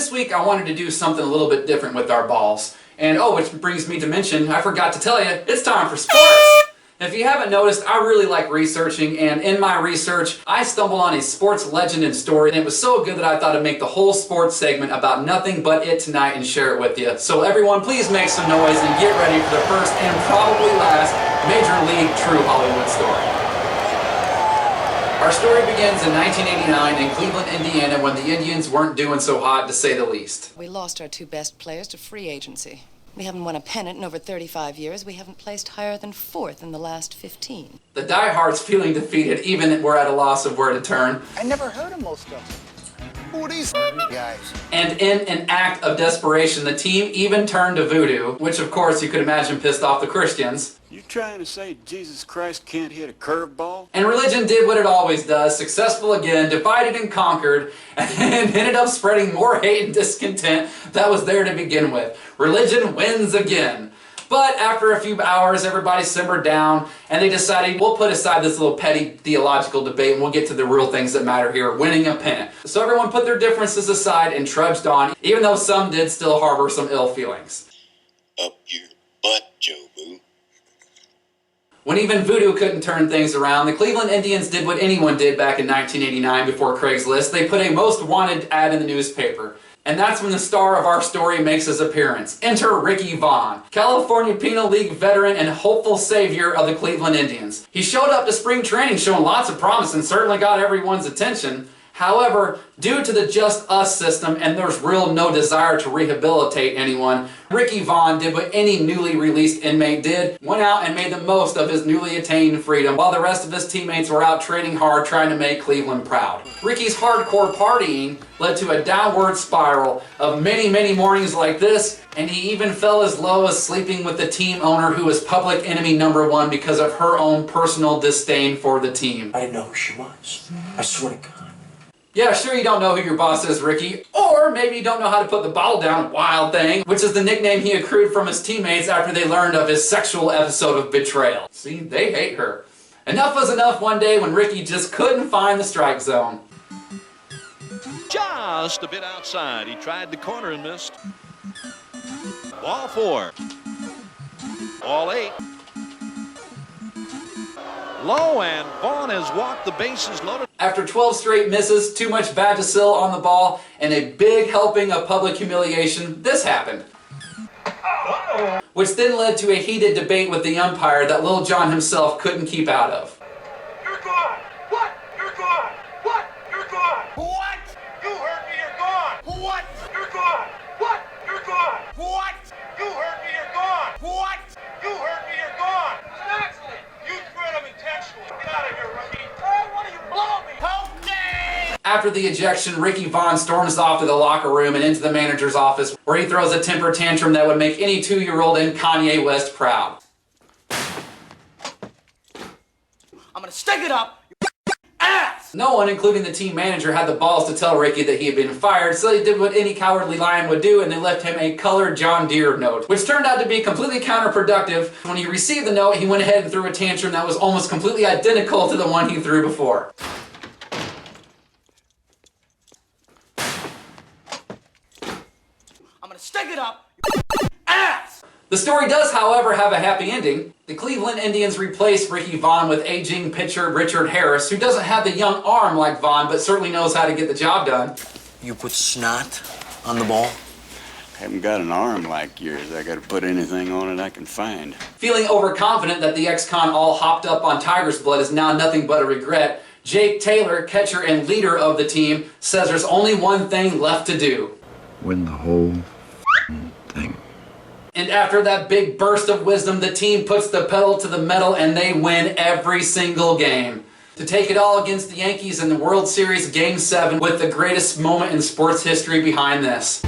this week I wanted to do something a little bit different with our balls. And oh, which brings me to mention, I forgot to tell you, it's time for sports! If you haven't noticed, I really like researching, and in my research, I stumbled on a sports legend and story, and it was so good that I thought I'd make the whole sports segment about nothing but it tonight and share it with you. So everyone, please make some noise and get ready for the first and probably last Major League True Hollywood story. Our story begins in 1989 in Cleveland, Indiana, when the Indians weren't doing so hot, to say the least. We lost our two best players to free agency. We haven't won a pennant in over 35 years. We haven't placed higher than 4th in the last 15. The diehards feeling defeated, even were at a loss of where to turn. I never heard of most of them. Who are these guys? And in an act of desperation, the team even turned to Voodoo, which of course you could imagine pissed off the Christians. You trying to say Jesus Christ can't hit a curveball? And religion did what it always does, successful again, divided and conquered, and ended up spreading more hate and discontent that was there to begin with. Religion wins again. But after a few hours, everybody simmered down, and they decided, we'll put aside this little petty theological debate, and we'll get to the real things that matter here, winning a pennant. So everyone put their differences aside and trudged on, even though some did still harbor some ill feelings. Up your butt, Joe Boo. When even Voodoo couldn't turn things around, the Cleveland Indians did what anyone did back in 1989 before Craigslist. They put a most wanted ad in the newspaper. And that's when the star of our story makes his appearance. Enter Ricky Vaughn, California Penal League veteran and hopeful savior of the Cleveland Indians. He showed up to spring training showing lots of promise and certainly got everyone's attention. However, due to the Just Us system and there's real no desire to rehabilitate anyone, Ricky Vaughn did what any newly released inmate did, went out and made the most of his newly attained freedom while the rest of his teammates were out training hard trying to make Cleveland proud. Ricky's hardcore partying led to a downward spiral of many, many mornings like this, and he even fell as low as sleeping with the team owner who was public enemy #1 because of her own personal disdain for the team. I didn't know who she was. I swear to God. Yeah, sure you don't know who your boss is, Ricky. Or maybe you don't know how to put the bottle down, wild thing, which is the nickname he accrued from his teammates after they learned of his sexual episode of betrayal. See, they hate her. Enough was enough one day when Ricky just couldn't find the strike zone. Just a bit outside. He tried the corner and missed. Ball 4. Ball 8. Low, and Vaughn has walked the bases loaded. After 12 straight misses, too much Vagisil on the ball, and a big helping of public humiliation, this happened. Which then led to a heated debate with the umpire that Lil Jon himself couldn't keep out of. You're gone! What? You're gone! What? You're gone! What? You heard me, you're gone! What? You're gone! What? You're gone! What? You heard me, you're gone! What? You heard me, you're gone! It was an accident! You threw him intentionally! Get out of here, rookie! Hey, what are you blowing me? Help me! After the ejection, Ricky Vaughn storms off to the locker room and into the manager's office, where he throws a temper tantrum that would make any 2-year-old in Kanye West proud. I'm gonna stick it up your ass! No one, including the team manager, had the balls to tell Ricky that he had been fired, so they did what any cowardly lion would do, and they left him a colored John Deere note, which turned out to be completely counterproductive. When he received the note, he went ahead and threw a tantrum that was almost completely identical to the one he threw before. I'm gonna stick it up your ass! The story does, however, have a happy ending. The Cleveland Indians replaced Ricky Vaughn with aging pitcher Richard Harris, who doesn't have the young arm like Vaughn, but certainly knows how to get the job done. You put snot on the ball? Haven't got an arm like yours. I gotta put anything on it I can find. Feeling overconfident that the ex-con all hopped up on Tiger's blood is now nothing but a regret, Jake Taylor, catcher and leader of the team, says there's only one thing left to do. Win the whole thing. And after that big burst of wisdom, the team puts the pedal to the metal and they win every single game. To take it all against the Yankees in the World Series Game 7 with the greatest moment in sports history behind this.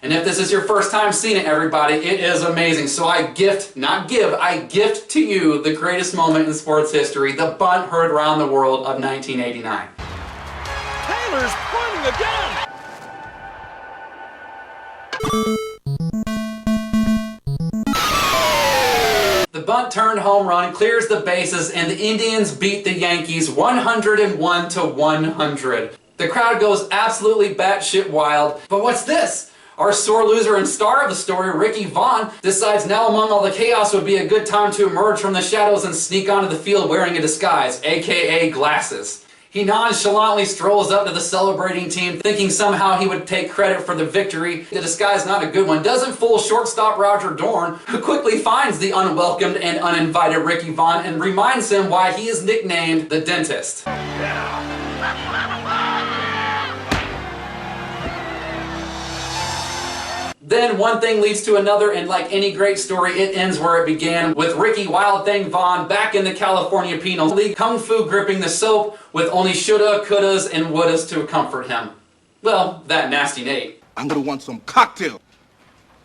And if this is your first time seeing it, everybody, it is amazing. So I gift, not give, I gift to you the greatest moment in sports history, the bunt heard around the world of 1989. Taylor's pointing again. The bunt turned home run clears the bases and the Indians beat the Yankees 101-100. The crowd goes absolutely batshit wild. But what's this? Our sore loser and star of the story, Ricky Vaughn, decides now among all the chaos would be a good time to emerge from the shadows and sneak onto the field wearing a disguise, aka glasses. He nonchalantly strolls up to the celebrating team, thinking somehow he would take credit for the victory. The disguise, not a good one, doesn't fool shortstop Roger Dorn, who quickly finds the unwelcomed and uninvited Ricky Vaughn and reminds him why he is nicknamed the Dentist. Then one thing leads to another, and like any great story, it ends where it began, with Ricky Wild Thing Vaughn back in the California Penal League, kung fu gripping the soap with only shoulda, couldas, and wouldas to comfort him. Well, that nasty Nate. I'm gonna want some cocktail.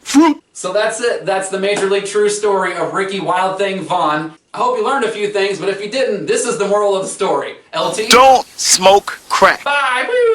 Fruit! So that's it. That's the Major League true story of Ricky Wild Thing Vaughn. I hope you learned a few things, but if you didn't, this is the moral of the story. LT? Don't smoke crack. Bye! Woo!